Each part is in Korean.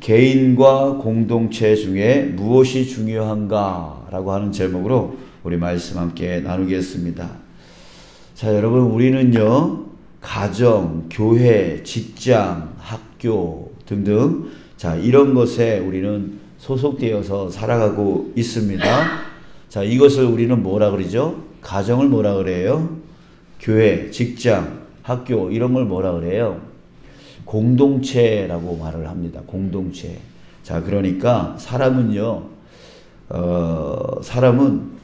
개인과 공동체 중에 무엇이 중요한가? 라고 하는 제목으로 우리 말씀 함께 나누겠습니다. 자, 여러분, 우리는요, 가정, 교회, 직장, 학교 등등, 자, 이런 것에 우리는 소속되어서 살아가고 있습니다. 자, 이것을 우리는 뭐라 그러죠? 가정을 뭐라 그래요? 교회, 직장, 학교, 이런 걸 뭐라 그래요? 공동체라고 말을 합니다. 공동체. 자, 그러니까 사람은요, 사람은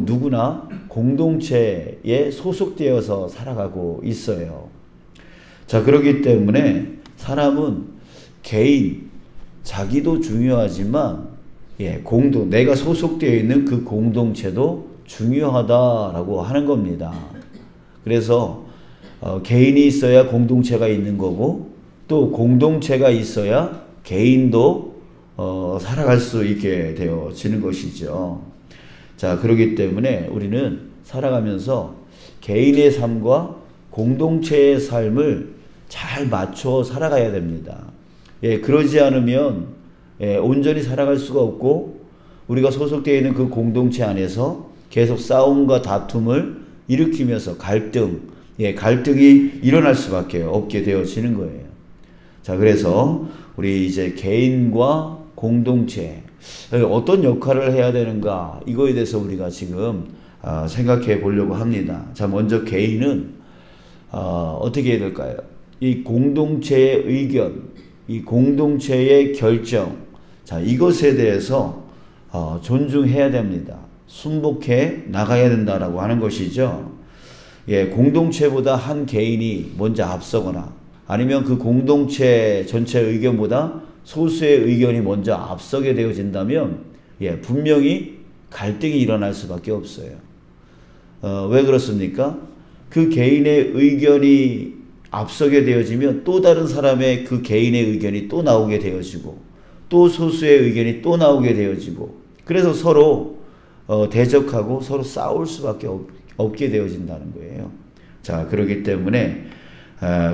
누구나 공동체에 소속되어서 살아가고 있어요. 자, 그렇기 때문에 사람은 개인, 자기도 중요하지만, 내가 소속되어 있는 그 공동체도 중요하다라고 하는 겁니다. 그래서 개인이 있어야 공동체가 있는 거고, 또 공동체가 있어야 개인도 살아갈 수 있게 되어지는 것이죠. 자, 그렇기 때문에 우리는 살아가면서 개인의 삶과 공동체의 삶을 잘 맞춰 살아가야 됩니다. 그러지 않으면 온전히 살아갈 수가 없고, 우리가 소속되어 있는 그 공동체 안에서 계속 싸움과 다툼을 일으키면서 갈등이 일어날 수밖에 없게 되어지는 거예요. 자, 그래서 우리 이제 개인과 공동체, 어떤 역할을 해야 되는가, 이거에 대해서 우리가 지금 생각해 보려고 합니다. 자, 먼저 개인은 어떻게 해야 될까요? 이 공동체의 의견, 이 공동체의 결정, 자, 이것에 대해서 존중해야 됩니다. 순복해 나가야 된다라고 하는 것이죠. 공동체보다 한 개인이 먼저 앞서거나, 아니면 그 공동체 전체 의견보다 소수의 의견이 먼저 앞서게 되어진다면, 분명히 갈등이 일어날 수밖에 없어요. 왜 그렇습니까? 그 개인의 의견이 앞서게 되어지면 또 다른 사람의 그 개인의 의견이 또 나오게 되어지고, 또 소수의 의견이 또 나오게 되어지고, 그래서 서로 대적하고 서로 싸울 수밖에 없게 되어진다는 거예요. 자, 그렇기 때문에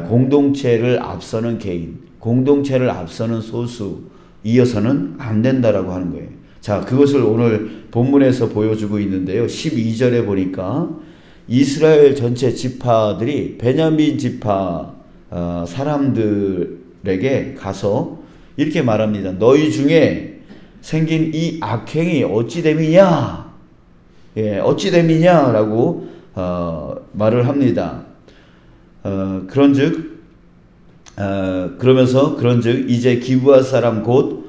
공동체를 앞서는 개인, 공동체를 앞서는 소수, 이어서는 안 된다라고 하는 거예요. 자, 그것을 오늘 본문에서 보여주고 있는데요. 12절에 보니까 이스라엘 전체 지파들이 베냐민 지파 사람들에게 가서 이렇게 말합니다. 너희 중에 생긴 이 악행이 어찌 됨이냐? 어찌 됨이냐라고 말을 합니다. 그러면서 이제 기브아 사람 곧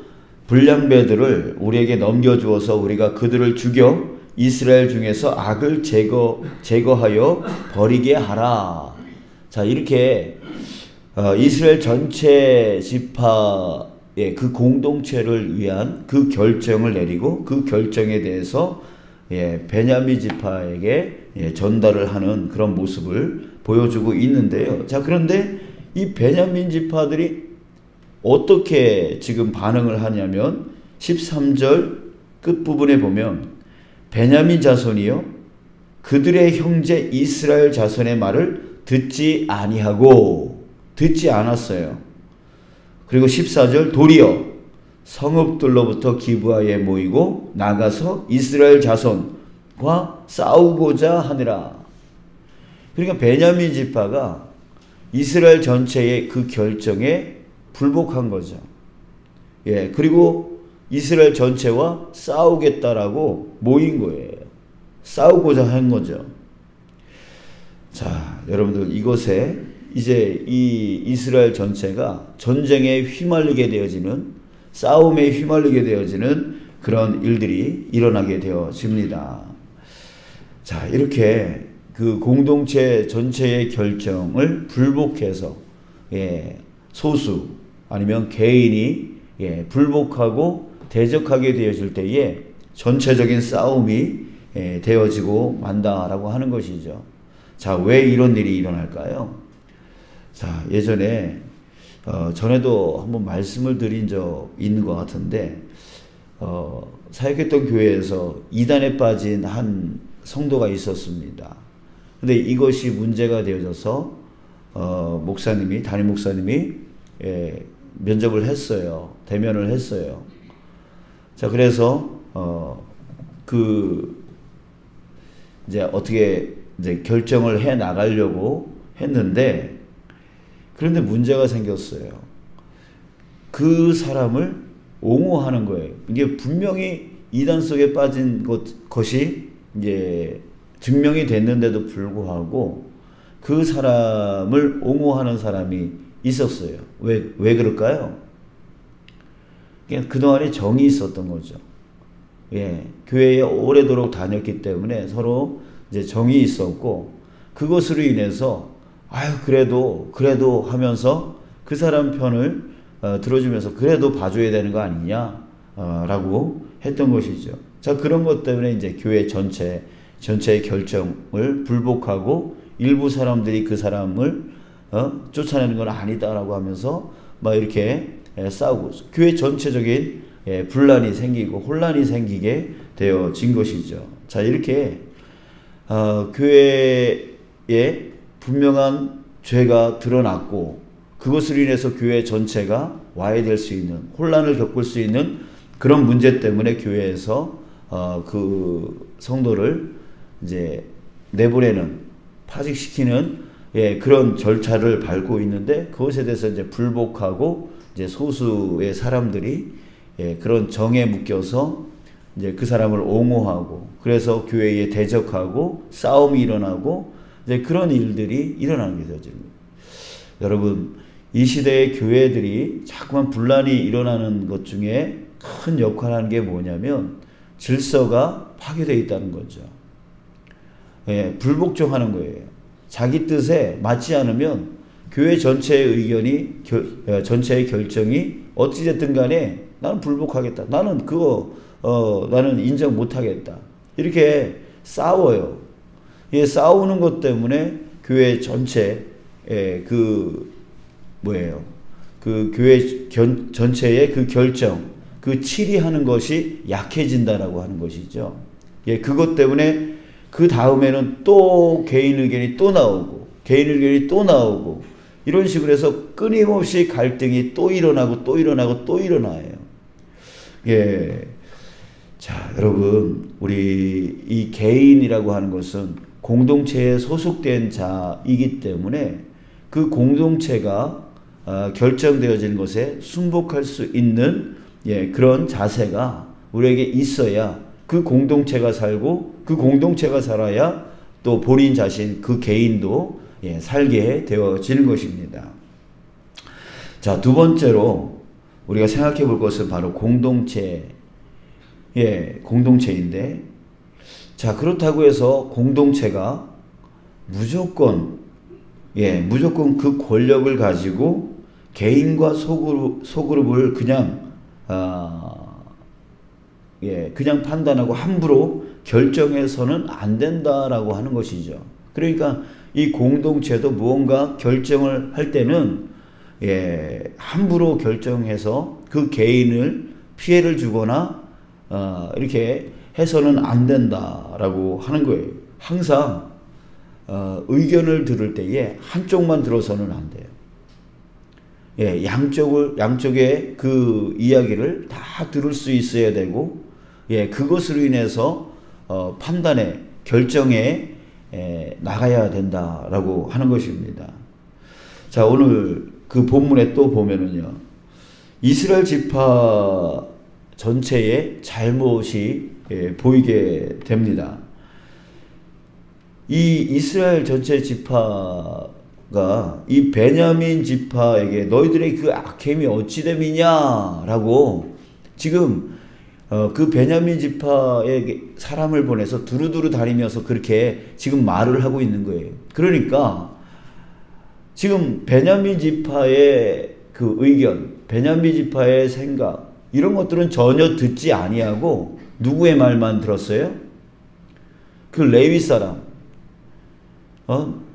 불량배들을 우리에게 넘겨주어서 우리가 그들을 죽여 이스라엘 중에서 악을 제거하여 버리게 하라. 자, 이렇게 이스라엘 전체 지파의 그 공동체를 위한 그 결정을 내리고, 그 결정에 대해서 베냐민 지파에게 전달을 하는 그런 모습을 보여주고 있는데요. 자, 그런데 이 베냐민 지파들이 어떻게 지금 반응을 하냐면 13절 끝부분에 보면 베냐민 자손이요 그들의 형제 이스라엘 자손의 말을 듣지 않았어요. 그리고 14절 도리어 성읍들로부터 기브아에 모이고 나가서 이스라엘 자손과 싸우고자 하니라. 그러니까 베냐민 지파가 이스라엘 전체의 그 결정에 불복한 거죠. 그리고 이스라엘 전체와 싸우겠다라고 모인 거예요. 싸우고자 한 거죠. 자, 여러분들, 이곳에 이제 이 이스라엘 전체가 전쟁에 휘말리게 되어지는, 싸움에 휘말리게 되어지는 그런 일들이 일어나게 되어집니다. 자, 이렇게 그 공동체 전체의 결정을 불복해서 소수 아니면 개인이 불복하고 대적하게 되어질 때에 전체적인 싸움이 되어지고 만다라고 하는 것이죠. 자, 왜 이런 일이 일어날까요? 자, 예전에 전에도 한번 말씀을 드린 적 있는 것 같은데, 사역했던 교회에서 이단에 빠진 한 성도가 있었습니다. 근데 이것이 문제가 되어져서 담임 목사님이 면접을 했어요. 대면을 했어요. 자, 그래서 이제 어떻게 이제 결정을 해 나가려고 했는데, 그런데 문제가 생겼어요. 그 사람을 옹호하는 거예요. 이게 분명히 이단 속에 빠진 것이 이제 증명이 됐는데도 불구하고 그 사람을 옹호하는 사람이 있었어요. 왜 그럴까요? 그동안에 정이 있었던 거죠. 예, 교회에 오래도록 다녔기 때문에 서로 이제 정이 있었고, 그것으로 인해서 그래도 하면서 그 사람 편을 들어주면서 그래도 봐줘야 되는 거 아니냐 라고 했던 것이죠. 자, 그런 것 때문에 이제 교회 전체의 결정을 불복하고, 일부 사람들이 그 사람을 쫓아내는 건 아니다라고 하면서 막 이렇게 싸우고, 교회 전체적인 분란이 생기고 혼란이 생기게 되어진 것이죠. 자, 이렇게 교회에 분명한 죄가 드러났고, 그것으로 인해서 교회 전체가 와해될 수 있는, 혼란을 겪을 수 있는 그런 문제 때문에 교회에서 그 성도를 이제 내보내는, 파직시키는 그런 절차를 밟고 있는데, 그것에 대해서 이제 불복하고 이제 소수의 사람들이 그런 정에 묶여서 이제 그 사람을 옹호하고, 그래서 교회에 대적하고 싸움이 일어나고 이제 그런 일들이 일어나게 되죠. 여러분, 이 시대의 교회들이 자꾸만 분란이 일어나는 것 중에 큰 역할을 하는 게 뭐냐면 질서가 파괴되어 있다는 거죠. 불복종하는 거예요. 자기 뜻에 맞지 않으면 교회 전체의 의견이, 전체의 결정이 어찌됐든 간에 나는 불복하겠다. 나는 나는 인정 못하겠다. 이렇게 싸워요. 싸우는 것 때문에 교회 전체, 그 교회 전체의 그 결정, 그 치리하는 것이 약해진다라고 하는 것이죠. 그것 때문에 그 다음에는 또 개인 의견이 또 나오고, 개인 의견이 또 나오고, 이런 식으로 해서 끊임없이 갈등이 또 일어나고 또 일어나고 또 일어나요. 자, 여러분, 우리 이 개인이라고 하는 것은 공동체에 소속된 자이기 때문에 그 공동체가 결정되어지는 것에 순복할 수 있는 그런 자세가 우리에게 있어야 그 공동체가 살고, 그 공동체가 살아야 또 본인 자신, 그 개인도 살게 되어지는 것입니다. 자, 두 번째로 우리가 생각해 볼 것은 바로 공동체인데, 자, 그렇다고 해서 공동체가 무조건 그 권력을 가지고 개인과 소그룹을 그냥 판단하고 함부로 결정해서는 안 된다라고 하는 것이죠. 그러니까 이 공동체도 무언가 결정을 할 때는 함부로 결정해서 그 개인을 피해를 주거나 이렇게 해서는 안 된다라고 하는 거예요. 항상 의견을 들을 때에 한쪽만 들어서는 안 돼요. 양쪽의 그 이야기를 다 들을 수 있어야 되고, 그것으로 인해서 판단에, 결정에 나가야 된다라고 하는 것입니다. 자, 오늘 그 본문에 또 보면은요, 이스라엘 지파 전체의 잘못이 보이게 됩니다. 이 이스라엘 전체 지파가 이 베냐민 지파에게 너희들의 그 악행이 어찌 됨이냐라고 지금 그 베냐민 지파에게 사람을 보내서 두루두루 다니면서 그렇게 지금 말을 하고 있는 거예요. 그러니까 지금 베냐민 지파의 그 의견, 베냐민 지파의 생각, 이런 것들은 전혀 듣지 아니하고 누구의 말만 들었어요? 그 레위 사람,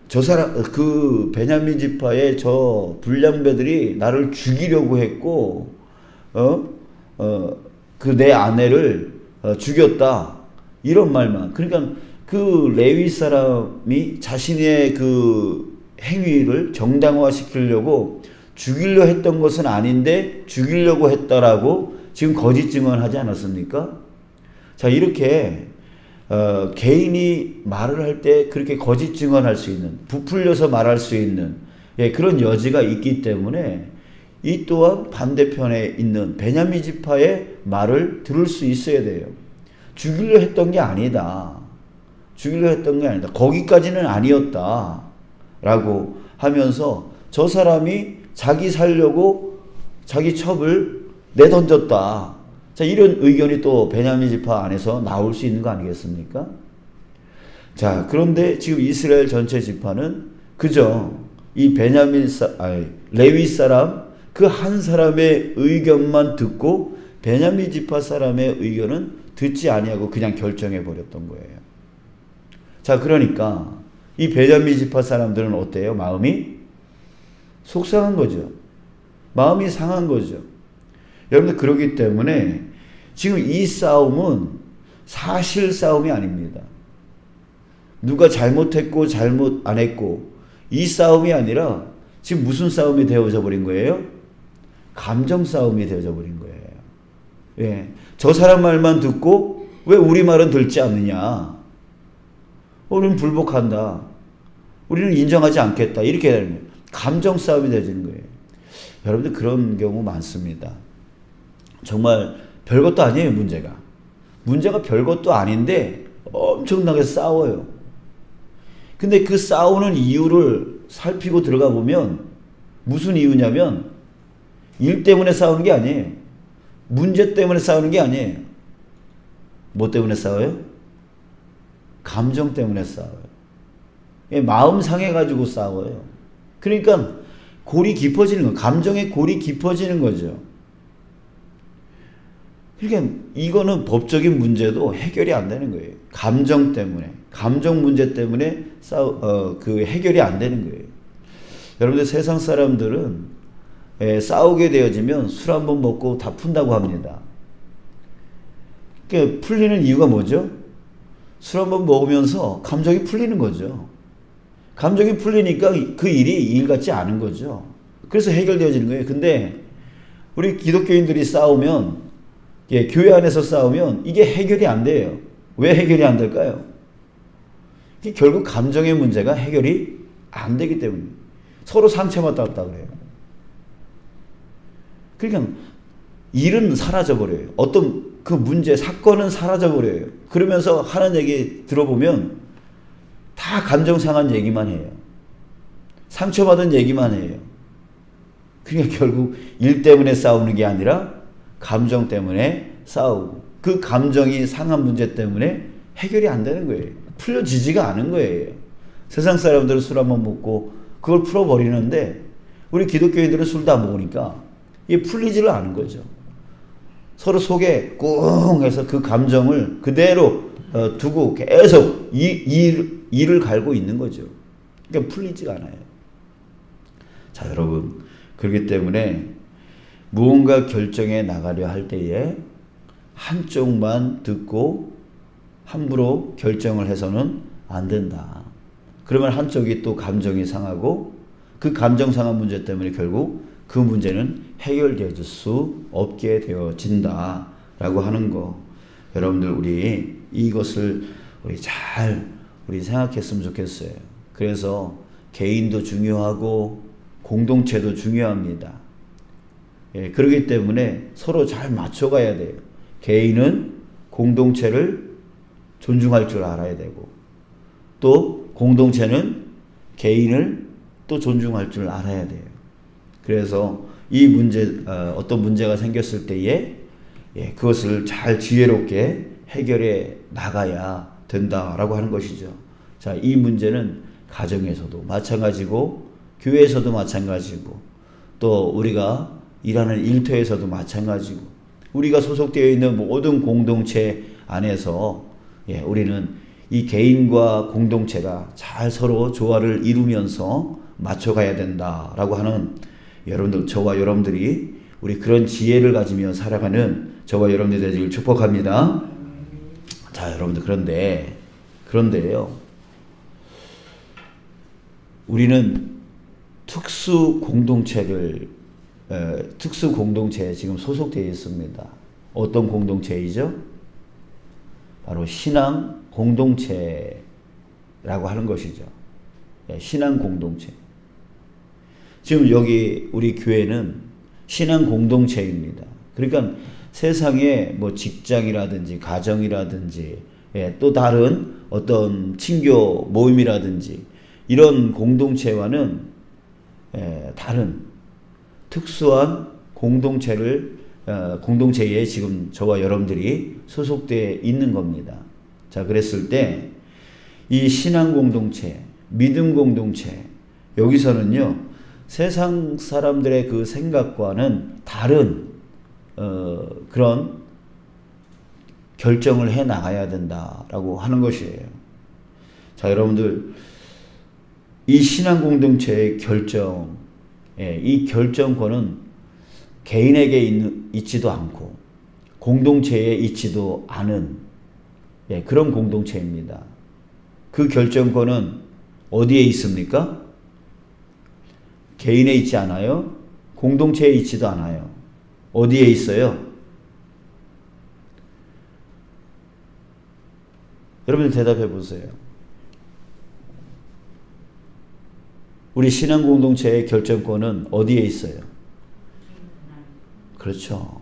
저 사람, 그 베냐민 지파의 저 불량배들이 나를 죽이려고 했고, 그 내 아내를 죽였다, 이런 말만. 그러니까 그 레위 사람이 자신의 그 행위를 정당화시키려고 죽이려 했던 것은 아닌데 죽이려고 했다라고 지금 거짓 증언하지 않았습니까? 자, 이렇게 개인이 말을 할 때 그렇게 거짓 증언할 수 있는, 부풀려서 말할 수 있는 그런 여지가 있기 때문에 이 또한 반대편에 있는 베냐민 지파의 말을 들을 수 있어야 돼요. 죽이려 했던 게 아니다. 죽이려 했던 게 아니다. 거기까지는 아니었다. 라고 하면서 저 사람이 자기 살려고 자기 첩을 내던졌다. 자, 이런 의견이 또 베냐민 지파 안에서 나올 수 있는 거 아니겠습니까? 자, 그런데 지금 이스라엘 전체 지파는 그저 이 레위 사람 그 한 사람의 의견만 듣고 베냐민 지파 사람의 의견은 듣지 아니하고 그냥 결정해 버렸던 거예요. 자, 그러니까 이 베냐민 지파 사람들은 어때요? 마음이 속상한 거죠. 마음이 상한 거죠. 여러분들, 그러기 때문에 지금 이 싸움은 사실 싸움이 아닙니다. 누가 잘못했고 잘못 안 했고 이 싸움이 아니라 지금 무슨 싸움이 되어져 버린 거예요? 감정 싸움이 되어져 버린 거예요. 예. 저 사람 말만 듣고 왜 우리 말은 듣지 않느냐? 우리는 불복한다. 우리는 인정하지 않겠다. 이렇게 되는 거예요. 감정 싸움이 되어지는 거예요. 여러분들, 그런 경우 많습니다. 정말 별것도 아니에요, 문제가. 문제가 별것도 아닌데 엄청나게 싸워요. 근데 그 싸우는 이유를 살피고 들어가 보면 무슨 이유냐면 일 때문에 싸우는 게 아니에요. 문제 때문에 싸우는 게 아니에요. 뭐 때문에 싸워요? 감정 때문에 싸워요. 마음 상해가지고 싸워요. 그러니까 골이 깊어지는 거, 감정의 골이 깊어지는 거죠. 그러니까 이거는 법적인 문제도 해결이 안 되는 거예요. 감정 때문에, 감정 문제 때문에 그 해결이 안 되는 거예요. 여러분들, 세상 사람들은 싸우게 되어지면 술 한번 먹고 다 푼다고 합니다. 그러니까 풀리는 이유가 뭐죠? 술 한번 먹으면서 감정이 풀리는 거죠. 감정이 풀리니까 그 일이 일 같지 않은 거죠. 그래서 해결되어지는 거예요. 근데 우리 기독교인들이 싸우면, 교회 안에서 싸우면 이게 해결이 안 돼요. 왜 해결이 안 될까요? 결국 감정의 문제가 해결이 안 되기 때문에 서로 상처받았다 그래요. 그러니까 일은 사라져버려요. 어떤 그 문제, 사건은 사라져버려요. 그러면서 하는 얘기 들어보면 다 감정 상한 얘기만 해요. 상처받은 얘기만 해요. 그러니까 결국 일 때문에 싸우는 게 아니라 감정 때문에 싸우고, 그 감정이 상한 문제 때문에 해결이 안 되는 거예요. 풀려지지가 않은 거예요. 세상 사람들은 술 한번 먹고 그걸 풀어버리는데 우리 기독교인들은 술도 안 먹으니까 이게 풀리지를 않은 거죠. 서로 속에 꿍 해서 그 감정을 그대로 두고 계속 이를 갈고 있는 거죠. 그러니까 풀리지가 않아요. 자, 여러분, 그렇기 때문에 무언가 결정해 나가려 할 때에 한쪽만 듣고 함부로 결정을 해서는 안 된다. 그러면 한쪽이 또 감정이 상하고 그 감정 상한 문제 때문에 결국 그 문제는 해결되어질 수 없게 되어진다 라고 하는 거. 여러분들, 우리 이것을 우리 생각했으면 좋겠어요. 그래서 개인도 중요하고 공동체도 중요합니다. 그렇기 때문에 서로 잘 맞춰가야 돼요. 개인은 공동체를 존중할 줄 알아야 되고, 또 공동체는 개인을 또 존중할 줄 알아야 돼요. 그래서 이 문제, 어떤 문제가 생겼을 때에 그것을 잘 지혜롭게 해결해 나가야 된다라고 하는 것이죠. 자, 이 문제는 가정에서도 마찬가지고 교회에서도 마찬가지고 또 우리가 일하는 일터에서도 마찬가지고 우리가 소속되어 있는 모든 공동체 안에서 우리는 이 개인과 공동체가 잘 서로 조화를 이루면서 맞춰가야 된다라고 하는, 여러분들, 저와 여러분들이 우리 그런 지혜를 가지며 살아가는 저와 여러분들이 되기를 축복합니다. 자, 여러분들, 그런데요, 우리는 특수 공동체에 지금 소속되어 있습니다. 어떤 공동체이죠? 바로 신앙 공동체라고 하는 것이죠. 신앙 공동체. 지금 여기 우리 교회는 신앙 공동체입니다. 그러니까 세상에 뭐 직장이라든지 가정이라든지 또 다른 어떤 친교 모임이라든지 이런 공동체와는 다른 특수한 공동체에 지금 저와 여러분들이 소속되어 있는 겁니다. 자, 그랬을 때 이 신앙 공동체, 믿음 공동체, 여기서는요, 세상 사람들의 그 생각과는 다른 그런 결정을 해 나가야 된다라고 하는 것이에요. 자, 여러분들, 이 신앙 공동체의 이 결정권은 개인에게 있지도 않고 공동체에 있지도 않은 그런 공동체입니다. 그 결정권은 어디에 있습니까? 개인에 있지 않아요? 공동체에 있지도 않아요. 어디에 있어요? 여러분 대답해 보세요. 우리 신앙 공동체의 결정권은 어디에 있어요? 그렇죠.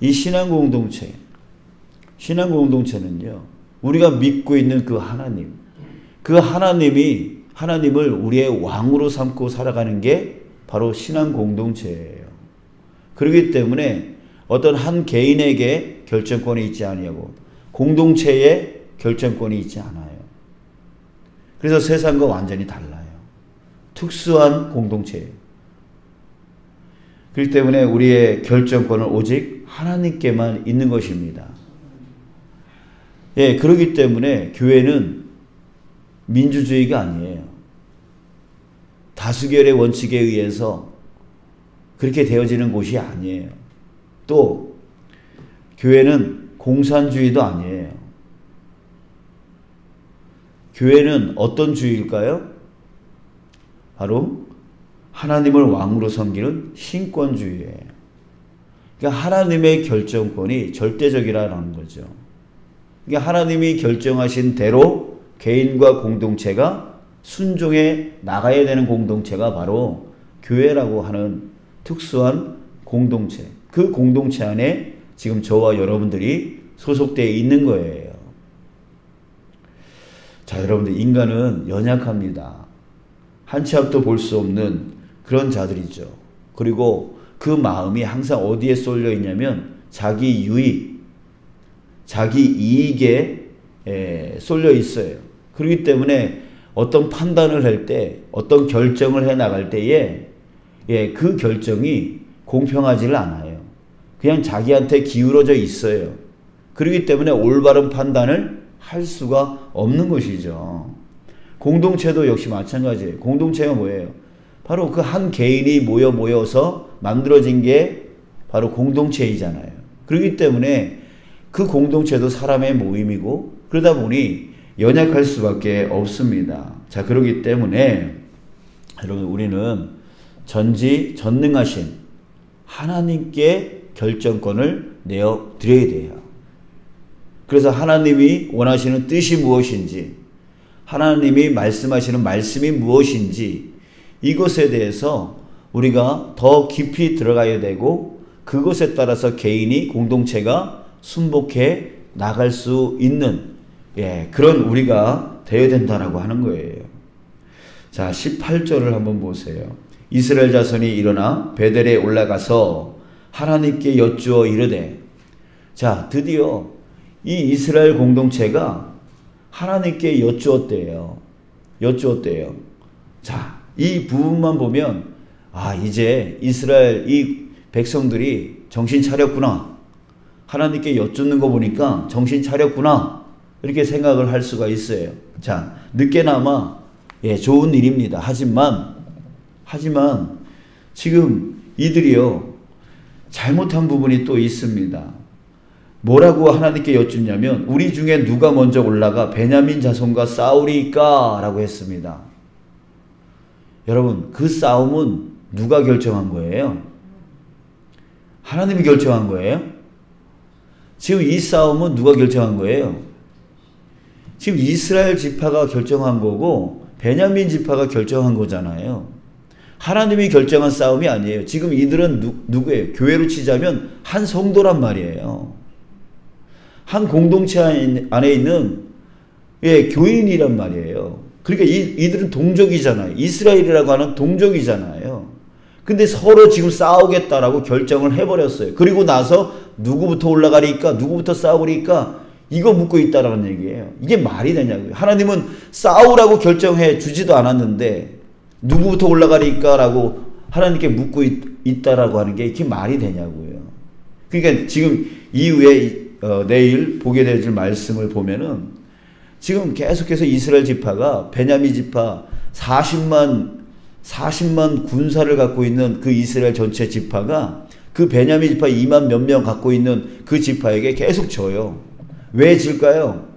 이 신앙 공동체는요, 우리가 믿고 있는 그 하나님, 그 하나님을 우리의 왕으로 삼고 살아가는 게 바로 신앙 공동체예요. 그렇기 때문에 어떤 한 개인에게 결정권이 있지 아니하고 공동체에 결정권이 있지 않아요. 그래서 세상과 완전히 달라요. 특수한 공동체예요. 그렇기 때문에 우리의 결정권은 오직 하나님께만 있는 것입니다. 그렇기 때문에 교회는 민주주의가 아니에요. 다수결의 원칙에 의해서 그렇게 되어지는 곳이 아니에요. 또 교회는 공산주의도 아니에요. 교회는 어떤 주의일까요? 바로 하나님을 왕으로 섬기는 신권주의예요. 그러니까 하나님의 결정권이 절대적이라는 거죠. 그러니까 하나님이 결정하신 대로 개인과 공동체가 순종해 나가야 되는 공동체가 바로 교회라고 하는 특수한 공동체. 그 공동체 안에 지금 저와 여러분들이 소속되어 있는 거예요. 자, 여러분들, 인간은 연약합니다. 한 치 앞도 볼 수 없는 그런 자들이죠. 그리고 그 마음이 항상 어디에 쏠려 있냐면 자기 유익, 자기 이익에 쏠려 있어요. 그렇기 때문에 어떤 판단을 할 때, 어떤 결정을 해 나갈 때에 그 결정이 공평하지를 않아요. 그냥 자기한테 기울어져 있어요. 그렇기 때문에 올바른 판단을 할 수가 없는 것이죠. 공동체도 역시 마찬가지예요. 공동체가 뭐예요? 바로 그 한 개인이 모여서 만들어진 게 바로 공동체이잖아요. 그렇기 때문에 그 공동체도 사람의 모임이고 그러다 보니 연약할 수밖에 없습니다. 자, 그렇기 때문에 여러분, 우리는 전지전능하신 하나님께 결정권을 내어드려야 돼요. 그래서 하나님이 원하시는 뜻이 무엇인지, 하나님이 말씀하시는 말씀이 무엇인지, 이것에 대해서 우리가 더 깊이 들어가야 되고 그것에 따라서 개인이, 공동체가 순복해 나갈 수 있는 그런 우리가 되어야 된다라고 하는 거예요. 자, 18절을 한번 보세요. 이스라엘 자손이 일어나 베델에 올라가서 하나님께 여쭈어 이르되. 자, 드디어 이 이스라엘 공동체가 하나님께 여쭈었대요. 자, 이 부분만 보면 이제 이스라엘 이 백성들이 정신 차렸구나. 하나님께 여쭙는 거 보니까 정신 차렸구나. 이렇게 생각을 할 수가 있어요. 자, 늦게나마 좋은 일입니다. 하지만 지금 이들이요, 잘못한 부분이 또 있습니다. 뭐라고 하나님께 여쭙냐면 우리 중에 누가 먼저 올라가 베냐민 자손과 싸우리까? 라고 했습니다. 여러분, 그 싸움은 누가 결정한 거예요? 하나님이 결정한 거예요? 지금 이 싸움은 누가 결정한 거예요? 지금 이스라엘 지파가 결정한 거고 베냐민 지파가 결정한 거잖아요. 하나님이 결정한 싸움이 아니에요. 지금 이들은 누구예요? 교회로 치자면 한 성도란 말이에요. 한 공동체 안에 있는 교인이란 말이에요. 그러니까 이들은 동족이잖아요. 이스라엘이라고 하는 동족이잖아요. 근데 서로 지금 싸우겠다라고 결정을 해버렸어요. 그리고 나서 누구부터 올라가리까? 누구부터 싸우리까? 이거 묻고 있다라는 얘기예요. 이게 말이 되냐고요. 하나님은 싸우라고 결정해 주지도 않았는데 누구부터 올라가리까라고 하나님께 묻고 있다라고 하는 게 이게 말이 되냐고요. 그러니까 지금 이후에 내일 보게 될 말씀을 보면은 지금 계속해서 이스라엘 지파가 베냐민 지파 40만 군사를 갖고 있는 그 이스라엘 전체 지파가 그 베냐민 지파 2만 몇 명 갖고 있는 그 지파에게 계속 져요. 왜 질까요?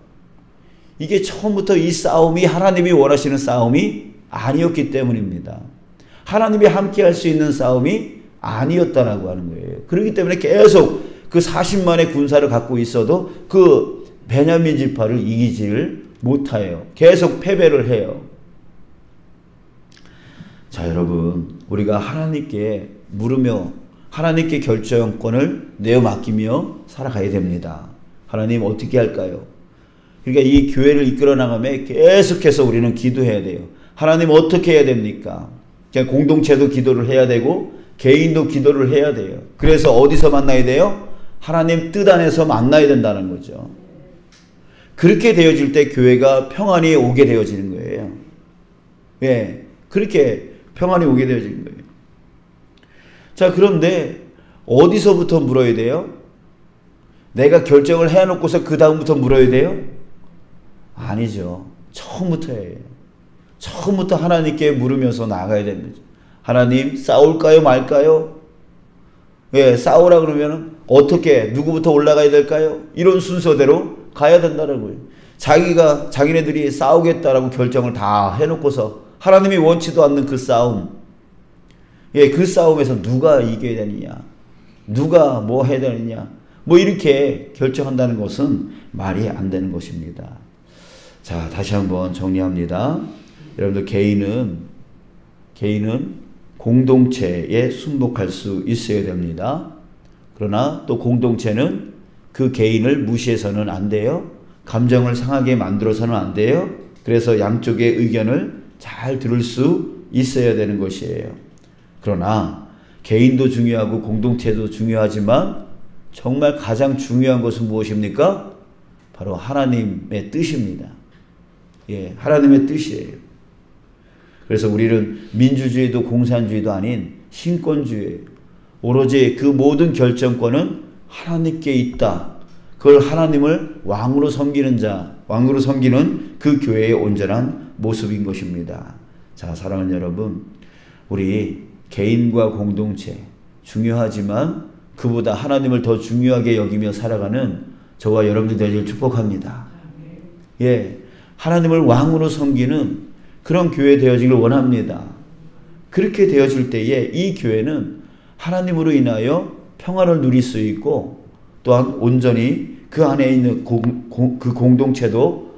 이게 처음부터 이 싸움이 하나님이 원하시는 싸움이 아니었기 때문입니다. 하나님이 함께 할 수 있는 싸움이 아니었다라고 하는 거예요. 그렇기 때문에 계속 그 40만의 군사를 갖고 있어도 그 베냐민 지파를 이기지를 못해요. 계속 패배를 해요. 자, 여러분, 우리가 하나님께 물으며 하나님께 결정권을 내어 맡기며 살아가야 됩니다. 하나님 어떻게 할까요? 그러니까 이 교회를 이끌어 나가며 계속해서 우리는 기도해야 돼요. 하나님 어떻게 해야 됩니까? 그냥 공동체도 기도를 해야 되고 개인도 기도를 해야 돼요. 그래서 어디서 만나야 돼요? 하나님 뜻 안에서 만나야 된다는 거죠. 그렇게 되어질 때 교회가 평안이 오게 되어지는 거예요. 예, 그렇게 평안이 오게 되어지는 거예요. 자, 그런데 어디서부터 물어야 돼요? 내가 결정을 해놓고서 그 다음부터 물어야 돼요? 아니죠. 처음부터예요. 처음부터 하나님께 물으면서 나가야 됩니다. 하나님, 싸울까요 말까요? 예, 싸우라 그러면 어떻게 누구부터 올라가야 될까요? 이런 순서대로 가야 된다라고요. 자기네들이 싸우겠다라고 결정을 다 해놓고서 하나님이 원치도 않는 그 싸움, 예, 그 싸움에서 누가 이겨야 되느냐, 누가 뭐 해야 되느냐, 뭐 이렇게 결정한다는 것은 말이 안 되는 것입니다. 자, 다시 한번 정리합니다. 여러분들, 개인은 공동체에 순복할 수 있어야 됩니다. 그러나 또 공동체는 그 개인을 무시해서는 안 돼요. 감정을 상하게 만들어서는 안 돼요. 그래서 양쪽의 의견을 잘 들을 수 있어야 되는 것이에요. 그러나 개인도 중요하고 공동체도 중요하지만 정말 가장 중요한 것은 무엇입니까? 바로 하나님의 뜻입니다. 예, 하나님의 뜻이에요. 그래서 우리는 민주주의도 공산주의도 아닌 신권주의예요. 오로지 그 모든 결정권은 하나님께 있다. 그걸 하나님을 왕으로 섬기는 자, 왕으로 섬기는 그 교회의 온전한 모습인 것입니다. 자, 사랑하는 여러분, 우리 개인과 공동체 중요하지만 그보다 하나님을 더 중요하게 여기며 살아가는 저와 여러분들 되기를 축복합니다. 예, 하나님을 왕으로 섬기는 그런 교회 되어지길 원합니다. 그렇게 되어질 때에 이 교회는 하나님으로 인하여 평화를 누릴 수 있고 또한 온전히 그 안에 있는 그 공동체도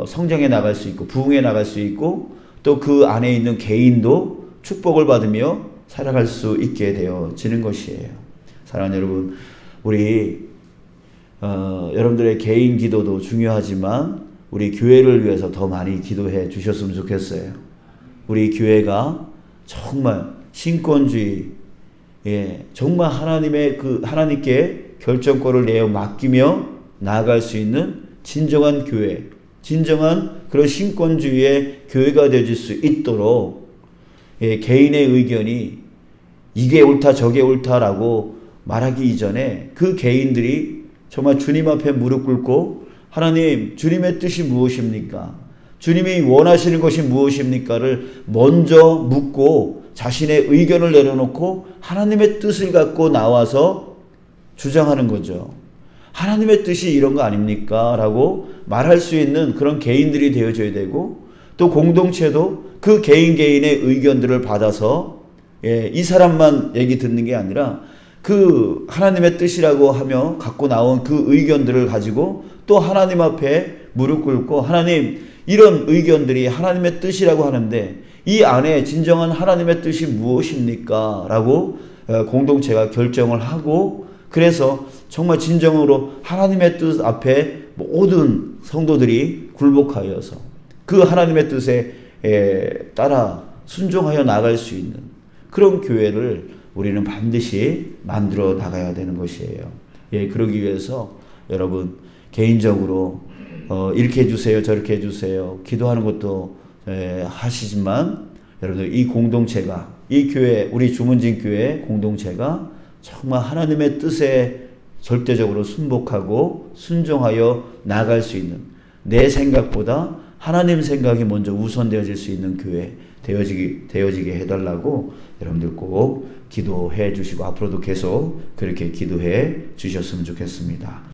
성장해 나갈 수 있고 부흥해 나갈 수 있고 또 그 안에 있는 개인도 축복을 받으며 살아갈 수 있게 되어지는 것이에요. 사랑하는 여러분, 우리 여러분들의 개인 기도도 중요하지만 우리 교회를 위해서 더 많이 기도해 주셨으면 좋겠어요. 우리 교회가 정말 신권주의, 예, 정말 하나님께 결정권을 내어 맡기며 나아갈 수 있는 진정한 교회, 진정한 그런 신권주의의 교회가 되어질 수 있도록, 예, 개인의 의견이 이게 옳다 저게 옳다라고 말하기 이전에 그 개인들이 정말 주님 앞에 무릎 꿇고 하나님, 주님의 뜻이 무엇입니까? 주님이 원하시는 것이 무엇입니까를 먼저 묻고 자신의 의견을 내려놓고 하나님의 뜻을 갖고 나와서 주장하는 거죠. 하나님의 뜻이 이런 거 아닙니까? 라고 말할 수 있는 그런 개인들이 되어져야 되고 또 공동체도 그 개인의 의견들을 받아서 이 사람만 얘기 듣는 게 아니라 그 하나님의 뜻이라고 하며 갖고 나온 그 의견들을 가지고 또 하나님 앞에 무릎 꿇고 하나님, 이런 의견들이 하나님의 뜻이라고 하는데 이 안에 진정한 하나님의 뜻이 무엇입니까? 라고 공동체가 결정을 하고, 그래서 정말 진정으로 하나님의 뜻 앞에 모든 성도들이 굴복하여서 그 하나님의 뜻에 따라 순종하여 나갈 수 있는 그런 교회를 우리는 반드시 만들어 나가야 되는 것이에요. 그러기 위해서 여러분 개인적으로 이렇게 해주세요, 저렇게 해주세요, 기도하는 것도 하시지만 여러분들 이 공동체가, 이 교회, 우리 주문진 교회 공동체가 정말 하나님의 뜻에 절대적으로 순복하고 순종하여 나갈 수 있는, 내 생각보다 하나님 생각이 먼저 우선되어질 수 있는 교회 되어지게 해달라고 여러분들 꼭 기도해 주시고 앞으로도 계속 그렇게 기도해 주셨으면 좋겠습니다.